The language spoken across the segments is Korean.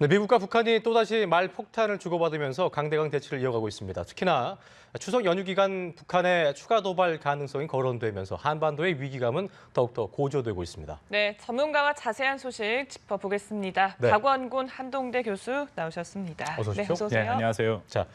네, 미국과 북한이 또다시 말폭탄을 주고받으면서 강대강 대치를 이어가고 있습니다. 특히나 추석 연휴 기간 북한의 추가 도발 가능성이 거론되면서 한반도의 위기감은 더욱더 고조되고 있습니다. 네, 전문가와 자세한 소식 짚어보겠습니다. 네. 박완군 한동대 교수 나오셨습니다. 어서 오십시오. 네, 어서 오세요. 네, 안녕하세요. 자,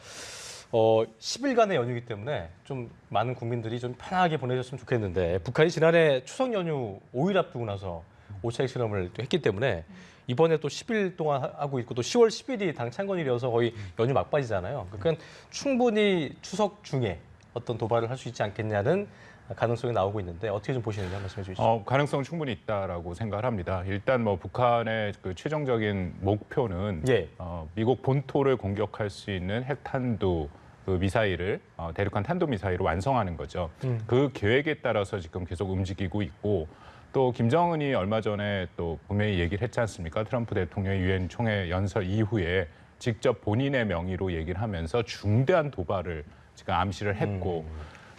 10일간의 연휴이기 때문에 좀 많은 국민들이 좀 편하게 보내셨으면 좋겠는데 북한이 지난해 추석 연휴 5일 앞두고 나서 5차 실험을 또 했기 때문에 이번에 또 10일 동안 하고 있고 또 10월 10일이 당 창건일이어서 거의 연휴 막바지잖아요. 그러니까 충분히 추석 중에 어떤 도발을 할 수 있지 않겠냐는 가능성이 나오고 있는데 어떻게 좀 보시는지 말씀해 주시죠. 가능성 충분히 있다라고 생각을 합니다. 일단 뭐 북한의 그 최종적인 목표는 예. 미국 본토를 공격할 수 있는 핵탄두 그 미사일을 대륙간 탄도 미사일을 완성하는 거죠. 그 계획에 따라서 지금 계속 움직이고 있고 또 김정은이 얼마 전에 또 분명히 얘기를 했지 않습니까? 트럼프 대통령의 유엔 총회 연설 이후에 직접 본인의 명의로 얘기를 하면서 중대한 도발을 지금 암시를 했고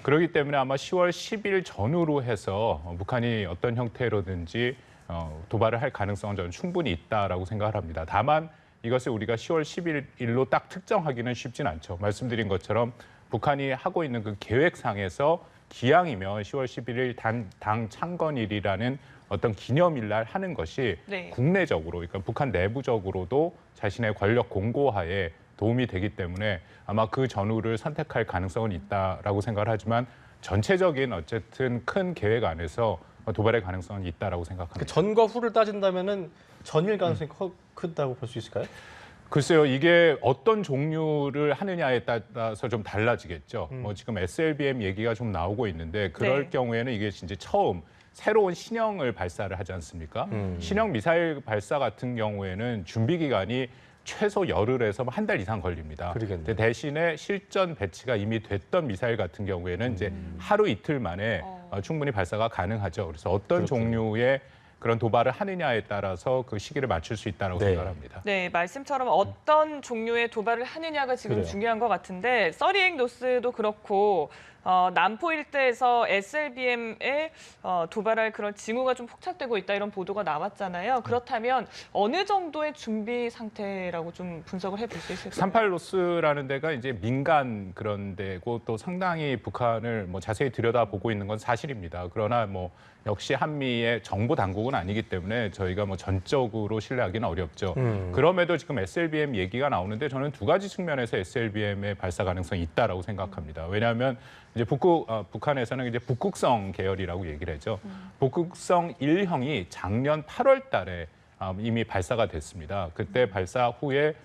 그렇기 때문에 아마 10월 10일 전후로 해서 북한이 어떤 형태로든지 도발을 할 가능성은 저는 충분히 있다라고 생각을 합니다. 다만 이것을 우리가 10월 11일로 딱 특정하기는 쉽진 않죠. 말씀드린 것처럼 북한이 하고 있는 그 계획상에서 기왕이면 10월 11일 당 창건일이라는 어떤 기념일날 하는 것이 네. 국내적으로, 그러니까 북한 내부적으로도 자신의 권력 공고하에 도움이 되기 때문에 아마 그 전후를 선택할 가능성은 있다라고 생각을 하지만 전체적인 어쨌든 큰 계획 안에서 도발의 가능성은 있다라고 생각합니다. 전과 후를 따진다면은 전일 가능성이 크다고 볼 수 있을까요? 글쎄요, 이게 어떤 종류를 하느냐에 따라서 좀 달라지겠죠. 뭐 지금 SLBM 얘기가 좀 나오고 있는데 그럴 네. 경우에는 이게 진짜 처음 새로운 신형을 발사를 하지 않습니까? 신형 미사일 발사 같은 경우에는 준비 기간이 최소 열흘에서 한 달 이상 걸립니다. 그러겠네요. 근데 대신에 실전 배치가 이미 됐던 미사일 같은 경우에는 이제 하루 이틀 만에 충분히 발사가 가능하죠. 그래서 어떤 그렇군요. 종류의 그런 도발을 하느냐에 따라서 그 시기를 맞출 수 있다고 네. 생각합니다. 네, 말씀처럼 어떤 종류의 도발을 하느냐가 지금 그래요. 중요한 것 같은데 서리앵 노스도 그렇고 남포 일대에서 SLBM에 도발할 그런 징후가 좀 포착되고 있다 이런 보도가 나왔잖아요. 그렇다면 어느 정도의 준비 상태라고 좀 분석을 해볼 수 있을까요? 38로스라는 데가 이제 민간 그런 데고 또 상당히 북한을 뭐 자세히 들여다보고 있는 건 사실입니다. 그러나 뭐 역시 한미의 정보 당국은 아니기 때문에 저희가 뭐 전적으로 신뢰하기는 어렵죠. 그럼에도 지금 SLBM 얘기가 나오는데 저는 두 가지 측면에서 SLBM의 발사 가능성이 있다라고 생각합니다. 왜냐하면 이제 북한에서는 이제 북극성 계열이라고 얘기를 하죠. 북극성 1형이 작년 8월 달에 이미 발사가 됐습니다. 그때 발사 후에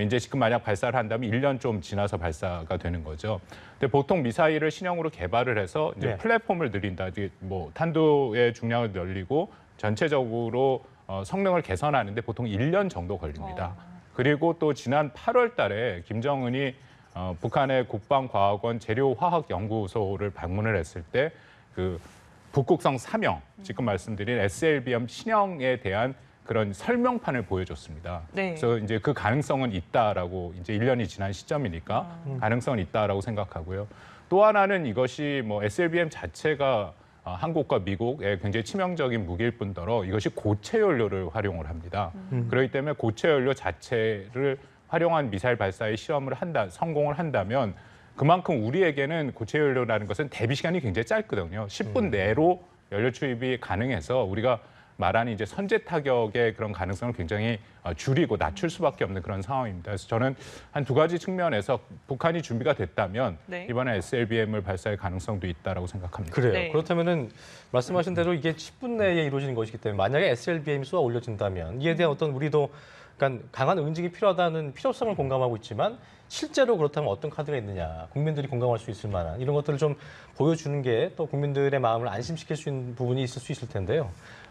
이제 지금 만약 발사를 한다면 1년 좀 지나서 발사가 되는 거죠. 근데 보통 미사일을 신형으로 개발을 해서 이제 네. 플랫폼을 늘린다, 이제 뭐 탄두의 중량을 늘리고 전체적으로 성능을 개선하는데 보통 1년 정도 걸립니다. 그리고 또 지난 8월 달에 김정은이 북한의 국방과학원 재료화학연구소를 방문을 했을 때 그 북극성 3형, 지금 말씀드린 SLBM 신형에 대한 그런 설명판을 보여줬습니다. 네. 그래서 이제 그 가능성은 있다라고 이제 1년이 지난 시점이니까 가능성은 있다라고 생각하고요. 또 하나는 이것이 뭐 SLBM 자체가 한국과 미국에 굉장히 치명적인 무기일 뿐더러 이것이 고체 연료를 활용을 합니다. 그렇기 때문에 고체 연료 자체를 활용한 미사일 발사에 성공을 한다면 그만큼 우리에게는 고체 연료라는 것은 대비 시간이 굉장히 짧거든요. 10분 내로 연료 투입이 가능해서 우리가 말하는 이제 선제 타격의 그런 가능성을 굉장히 줄이고 낮출 수밖에 없는 그런 상황입니다. 그래서 저는 한 두 가지 측면에서 북한이 준비가 됐다면 네. 이번에 SLBM을 발사할 가능성도 있다라고 생각합니다. 그래요. 네. 그렇다면은 말씀하신 대로 이게 10분 내에 이루어지는 것이기 때문에 만약에 SLBM 쏘아 올려진다면 이에 대한 어떤 우리도 그러니까 강한 응징이 필요하다는 필요성을 공감하고 있지만 실제로 그렇다면 어떤 카드가 있느냐, 국민들이 공감할 수 있을 만한 이런 것들을 좀 보여주는 게 또 국민들의 마음을 안심시킬 수 있는 부분이 있을 수 있을 텐데요.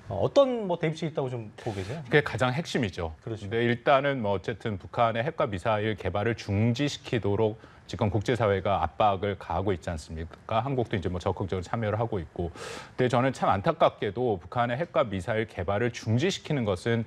어떤 뭐 대비책이 있다고 좀 보고 계세요? 그게 가장 핵심이죠. 그렇죠. 근데 일단은 뭐 어쨌든 북한의 핵과 미사일 개발을 중지시키도록 지금 국제사회가 압박을 가하고 있지 않습니까? 한국도 이제 뭐 적극적으로 참여를 하고 있고. 근데 저는 참 안타깝게도 북한의 핵과 미사일 개발을 중지시키는 것은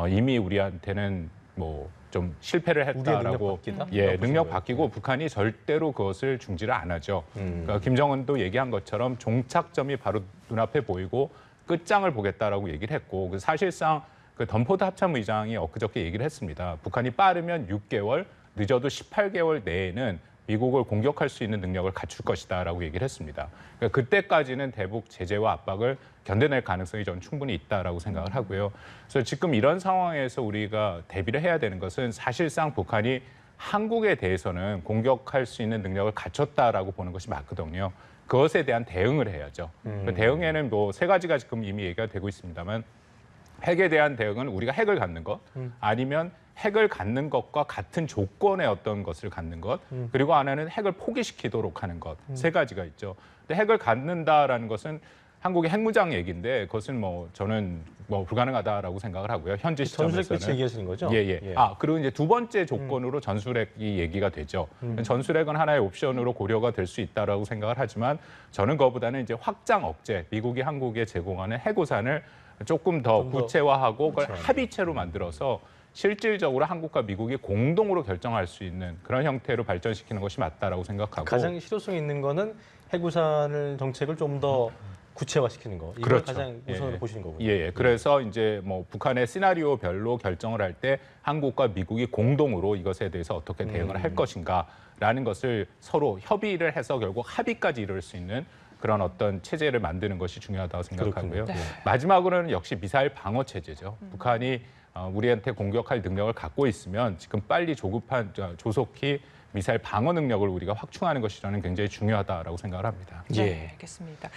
이미 우리한테는 뭐 좀 실패를 우리의 했다라고 능력 바뀌다? 예, 그런 능력 거죠. 바뀌고 북한이 절대로 그것을 중지를 안 하죠. 그러니까 김정은도 얘기한 것처럼 종착점이 바로 눈앞에 보이고 끝장을 보겠다라고 얘기를 했고 사실상 그 그 던포드 합참의장이 엊그저께 얘기를 했습니다. 북한이 빠르면 6개월, 늦어도 18개월 내에는 미국을 공격할 수 있는 능력을 갖출 것이다라고 얘기를 했습니다. 그러니까 그때까지는 대북 제재와 압박을 견뎌낼 가능성이 저는 충분히 있다라고 생각을 하고요. 그래서 지금 이런 상황에서 우리가 대비를 해야 되는 것은 사실상 북한이 한국에 대해서는 공격할 수 있는 능력을 갖췄다라고 보는 것이 맞거든요. 그것에 대한 대응을 해야죠. 그 대응에는 뭐 세 가지가 지금 이미 얘기가 되고 있습니다만 핵에 대한 대응은 우리가 핵을 갖는 것, 아니면 핵을 갖는 것과 같은 조건의 어떤 것을 갖는 것, 그리고 하나는 핵을 포기시키도록 하는 것, 세 가지가 있죠. 근데 핵을 갖는다라는 것은 한국의 핵무장 얘기인데 그것은 뭐 저는 뭐 불가능하다라고 생각을 하고요. 현재 시점에서는. 전술핵 배치 얘기하시는 거죠? 예. 그리고 이제 두 번째 조건으로 전술핵이 얘기가 되죠. 전술핵은 하나의 옵션으로 고려가 될 수 있다라고 생각을 하지만 저는 그거보다는 이제 확장 억제, 미국이 한국에 제공하는 핵우산을 조금 더 구체화하고 그걸 그렇죠. 합의체로 만들어서 실질적으로 한국과 미국이 공동으로 결정할 수 있는 그런 형태로 발전시키는 것이 맞다라고 생각하고 가장 실효성 있는 거는 핵우산을 정책을 좀 더 구체화시키는 거. 이걸 그렇죠. 가장 우선으로 보시는 거군요. 예. 그래서 이제 뭐 북한의 시나리오별로 결정을 할 때 한국과 미국이 공동으로 이것에 대해서 어떻게 대응을 할 것인가라는 것을 서로 협의를 해서 결국 합의까지 이룰 수 있는 그런 어떤 체제를 만드는 것이 중요하다고 생각하고요. 네. 마지막으로는 역시 미사일 방어 체제죠. 북한이 우리한테 공격할 능력을 갖고 있으면 지금 빨리 조속히 미사일 방어 능력을 우리가 확충하는 것이 저는 굉장히 중요하다라고 생각을 합니다. 네, 알겠습니다.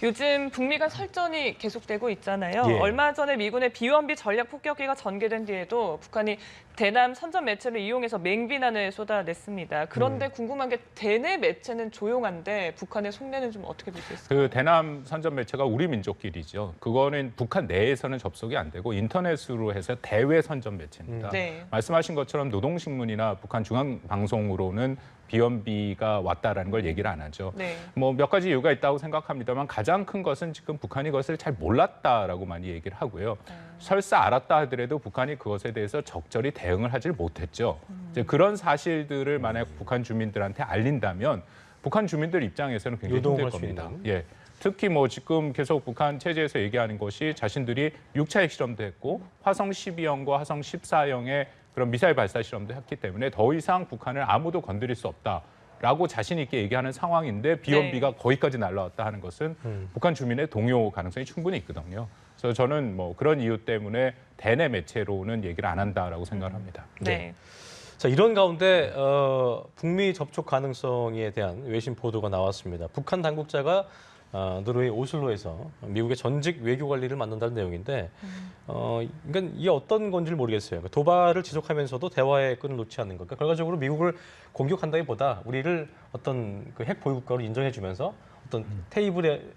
요즘 북미 간 설전이 계속되고 있잖아요. 예. 얼마 전에 미군의 비원비 전략 폭격기가 전개된 뒤에도 북한이 대남 선전 매체를 이용해서 맹비난을 쏟아냈습니다. 그런데 궁금한 게 대내 매체는 조용한데 북한의 속내는 좀 어떻게 볼 수 있을까요? 그 대남 선전 매체가 우리 민족끼리죠. 그거는 북한 내에서는 접속이 안 되고 인터넷으로 해서 대외 선전 매체입니다. 네. 말씀하신 것처럼 노동신문이나 북한 중앙방송으로는 비원비가 왔다라는 걸 얘기를 안 하죠. 네. 뭐 몇 가지 이유가 있다고 생각합니다만 가장 큰 것은 지금 북한이 그것을 잘 몰랐다라고 많이 얘기를 하고요. 설사 알았다 하더라도 북한이 그것에 대해서 적절히 대응을 하질 못했죠. 이제 그런 사실들을 만약 북한 주민들한테 알린다면 북한 주민들 입장에서는 굉장히 힘들 요동할 수 겁니다. 있는. 예. 특히 뭐 지금 계속 북한 체제에서 얘기하는 것이 자신들이 6차 핵실험도 했고 화성 12형과 화성 14형의 그런 미사일 발사 실험도 했기 때문에 더 이상 북한을 아무도 건드릴 수 없다라고 자신 있게 얘기하는 상황인데 비원비가 거기까지 날라왔다 하는 것은 북한 주민의 동요 가능성이 충분히 있거든요. 그래서 저는 뭐 그런 이유 때문에 대내 매체로는 얘기를 안 한다라고 생각을 합니다. 네. 자, 이런 가운데 북미 접촉 가능성에 대한 외신 보도가 나왔습니다. 북한 당국자가 노르웨이 오슬로에서 미국의 전직 외교 관리를 만난다는 내용인데, 그러니까 이게 어떤 건지를 모르겠어요. 그러니까 도발을 지속하면서도 대화의 끈을 놓지 않는 것. 그러니까 결과적으로 미국을 공격한다기보다 우리를 어떤 그 핵 보유국가로 인정해주면서 어떤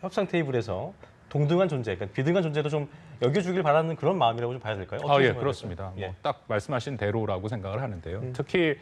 협상 테이블에서 동등한 존재, 그러니까 비등한 존재도 좀 여겨주길 바라는 그런 마음이라고 좀 봐야 될까요? 예, 그렇습니다. 예. 뭐 딱 말씀하신 대로라고 생각을 하는데요. 특히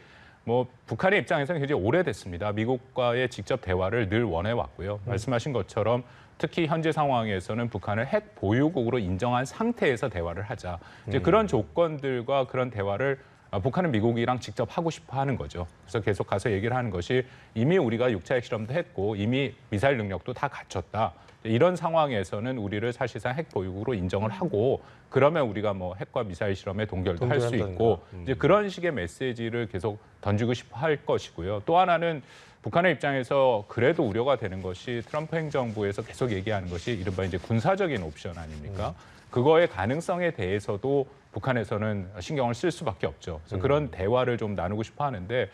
뭐 북한의 입장에서는 굉장히 오래됐습니다. 미국과의 직접 대화를 늘 원해왔고요. 말씀하신 것처럼 특히 현재 상황에서는 북한을 핵 보유국으로 인정한 상태에서 대화를 하자. 이제 그런 조건들과 그런 대화를 북한은 미국이랑 직접 하고 싶어 하는 거죠. 그래서 계속 가서 얘기를 하는 것이 이미 우리가 6차 핵실험도 했고 이미 미사일 능력도 다 갖췄다. 이런 상황에서는 우리를 사실상 핵 보유국으로 인정을 하고 그러면 우리가 뭐 핵과 미사일 실험에 동결도 할 수 있고 이제 그런 식의 메시지를 계속 던지고 싶어 할 것이고요. 또 하나는 북한의 입장에서 그래도 우려가 되는 것이 트럼프 행정부에서 계속 얘기하는 것이 이른바 이제 군사적인 옵션 아닙니까? 그거의 가능성에 대해서도 북한에서는 신경을 쓸 수밖에 없죠. 그래서 그런 대화를 좀 나누고 싶어 하는데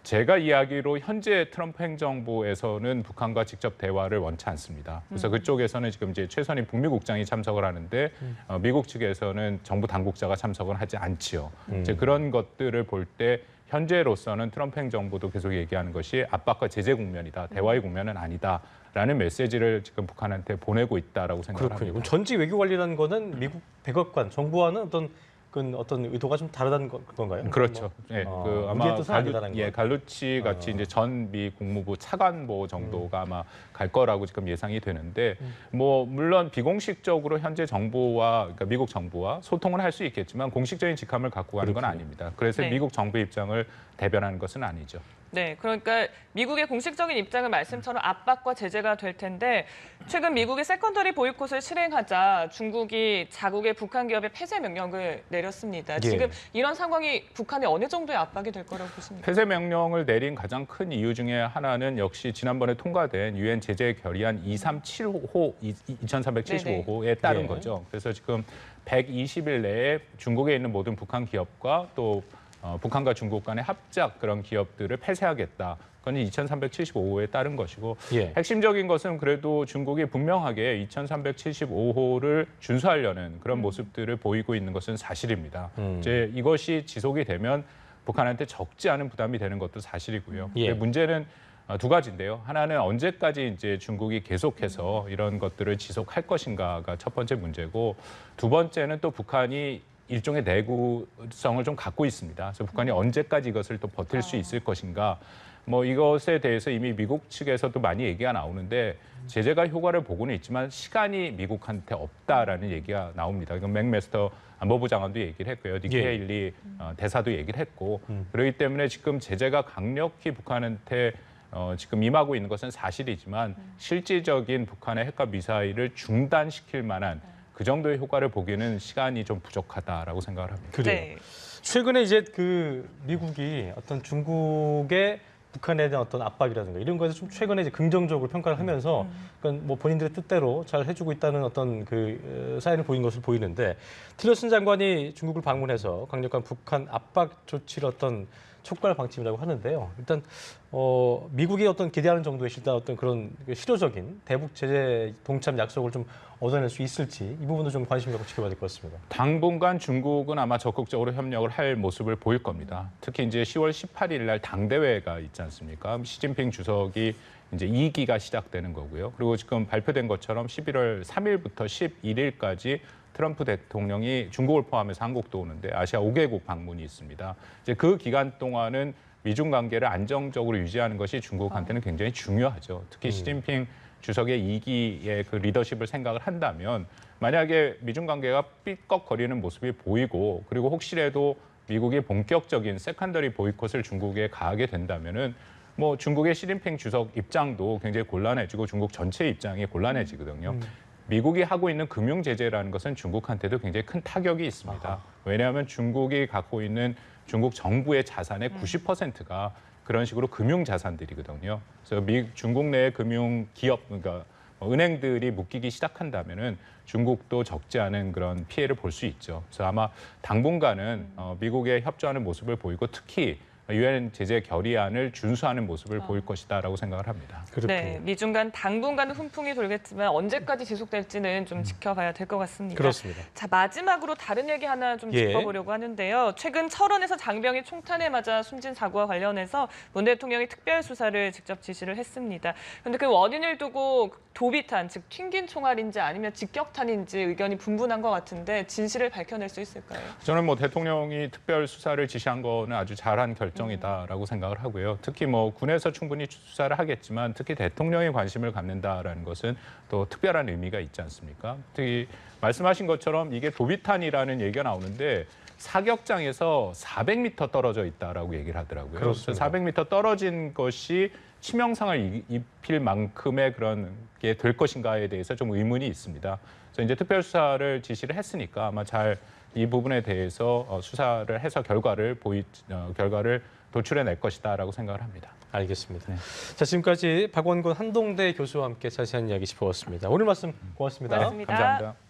제가 이야기로 현재 트럼프 행정부에서는 북한과 직접 대화를 원치 않습니다. 그래서 그쪽에서는 지금 이제 최선희 북미 국장이 참석을 하는데 미국 측에서는 정부 당국자가 참석을 하지 않지요. 이제 그런 것들을 볼 때 현재로서는 트럼프 행정부도 계속 얘기하는 것이 압박과 제재 국면이다. 대화의 국면은 아니다라는 메시지를 지금 북한한테 보내고 있다라고 생각합니다. 그렇군요. 그럼 전직 외교 관리라는 거는 미국 백악관 정부와는 어떤 의도가 좀 다르다는 건가요? 그렇죠. 예, 그 아마 뜻은 아니다라는 거. 갈루치 같이 이제 전 미 국무부 차관보 정도가 아마 갈 거라고 지금 예상이 되는데, 뭐 물론 비공식적으로 현재 정부와 그러니까 미국 정부와 소통을 할 수 있겠지만 공식적인 직함을 갖고 가는 건 아닙니다. 그래서 네. 미국 정부 입장을 대변하는 것은 아니죠. 네, 그러니까 미국의 공식적인 입장은 말씀처럼 압박과 제재가 될 텐데 최근 미국이 세컨더리 보이콧을 실행하자 중국이 자국의 북한 기업에 폐쇄 명령을 내렸습니다. 예. 지금 이런 상황이 북한에 어느 정도의 압박이 될 거라고 보십니까? 폐쇄 명령을 내린 가장 큰 이유 중에 하나는 역시 지난번에 통과된 유엔 제재 결의안 237호, 2375호에 따른 예. 거죠. 그래서 지금 120일 내에 중국에 있는 모든 북한 기업과 또 북한과 중국 간의 합작 그런 기업들을 폐쇄하겠다. 그건 2375호에 따른 것이고 예. 핵심적인 것은 그래도 중국이 분명하게 2375호를 준수하려는 그런 모습들을 보이고 있는 것은 사실입니다. 이제 이것이 지속이 되면 북한한테 적지 않은 부담이 되는 것도 사실이고요. 예. 근데 문제는 두 가지인데요. 하나는 언제까지 이제 중국이 계속해서 이런 것들을 지속할 것인가가 첫 번째 문제고, 두 번째는 또 북한이 일종의 내구성을 좀 갖고 있습니다. 그래서 북한이 언제까지 이것을 또 버틸 수 있을 것인가. 뭐 이것에 대해서 이미 미국 측에서도 많이 얘기가 나오는데 제재가 효과를 보고는 있지만 시간이 미국한테 없다라는 얘기가 나옵니다. 이건 맥메스터 안보부 장관도 얘기를 했고요. 니키 예. 헤일리 대사도 얘기를 했고 그렇기 때문에 지금 제재가 강력히 북한한테 지금 임하고 있는 것은 사실이지만 실질적인 북한의 핵과 미사일을 중단시킬 만한 그 정도의 효과를 보기에는 시간이 좀 부족하다라고 생각을 합니다. 그래요. 네. 최근에 이제 그 미국이 어떤 중국의 북한에 대한 어떤 압박이라든가 이런 거에서 좀 최근에 이제 긍정적으로 평가를 하면서 그러니까 뭐 본인들의 뜻대로 잘 해주고 있다는 어떤 그 사인을 보인 것으로 보이는데 틸러슨 장관이 중국을 방문해서 강력한 북한 압박 조치를 어떤 촉구할 방침이라고 하는데요. 일단 미국이 어떤 기대하는 정도의 일단 어떤 그런 실효적인 대북 제재 동참 약속을 좀 얻어낼 수 있을지 이 부분도 좀 관심 갖고 지켜봐야 될 것 같습니다. 당분간 중국은 아마 적극적으로 협력을 할 모습을 보일 겁니다. 특히 이제 10월 18일 날 당대회가 있지 않습니까? 시진핑 주석이 이제 2기가 시작되는 거고요. 그리고 지금 발표된 것처럼 11월 3일부터 11일까지 트럼프 대통령이 중국을 포함해서 한국도 오는데 아시아 5개국 방문이 있습니다. 이제 그 기간 동안은 미중 관계를 안정적으로 유지하는 것이 중국한테는 굉장히 중요하죠. 특히 시진핑 주석의 2기의 그 리더십을 생각을 한다면 만약에 미중 관계가 삐걱거리는 모습이 보이고 그리고 혹시라도 미국이 본격적인 세컨더리 보이콧을 중국에 가하게 된다면은 뭐 중국의 시진핑 주석 입장도 굉장히 곤란해지고 중국 전체 입장이 곤란해지거든요. 미국이 하고 있는 금융 제재라는 것은 중국한테도 굉장히 큰 타격이 있습니다. 왜냐하면 중국이 갖고 있는 중국 정부의 자산의 90%가 그런 식으로 금융 자산들이거든요. 그래서 중국 내 금융 기업, 그러니까 은행들이 묶이기 시작한다면은 중국도 적지 않은 그런 피해를 볼 수 있죠. 그래서 아마 당분간은 미국에 협조하는 모습을 보이고 특히 유엔 제재 결의안을 준수하는 모습을 보일 것이다라고 생각을 합니다. 네, 미중 간 당분간은 훈풍이 돌겠지만 언제까지 지속될지는 좀 지켜봐야 될 것 같습니다. 그렇습니다. 자, 마지막으로 다른 얘기 하나 좀 예. 짚어보려고 하는데요. 최근 철원에서 장병이 총탄에 맞아 숨진 사고와 관련해서 문 대통령이 특별 수사를 직접 지시를 했습니다. 그런데 그 원인을 두고 도비탄, 즉 튕긴 총알인지 아니면 직격탄인지 의견이 분분한 것 같은데 진실을 밝혀낼 수 있을까요? 저는 뭐 대통령이 특별 수사를 지시한 거는 아주 잘한 결정이다라고 생각을 하고요. 특히 뭐 군에서 충분히 수사를 하겠지만 특히 대통령이 관심을 갖는다라는 것은 또 특별한 의미가 있지 않습니까? 특히 말씀하신 것처럼 이게 도비탄이라는 얘기가 나오는데 사격장에서 400m 떨어져 있다라고 얘기를 하더라고요. 그렇습니다. 그래서 400m 떨어진 것이 치명상을 입힐 만큼의 그런 게 될 것인가에 대해서 좀 의문이 있습니다. 그래서 이제 특별 수사를 지시를 했으니까 아마 잘 이 부분에 대해서 수사를 해서 결과를 도출해낼 것이다라고 생각을 합니다. 알겠습니다. 자, 지금까지 박원곤 한동대 교수와 함께 자세한 이야기 짚어봤습니다. 오늘 말씀 고맙습니다. 고맙습니다. 감사합니다.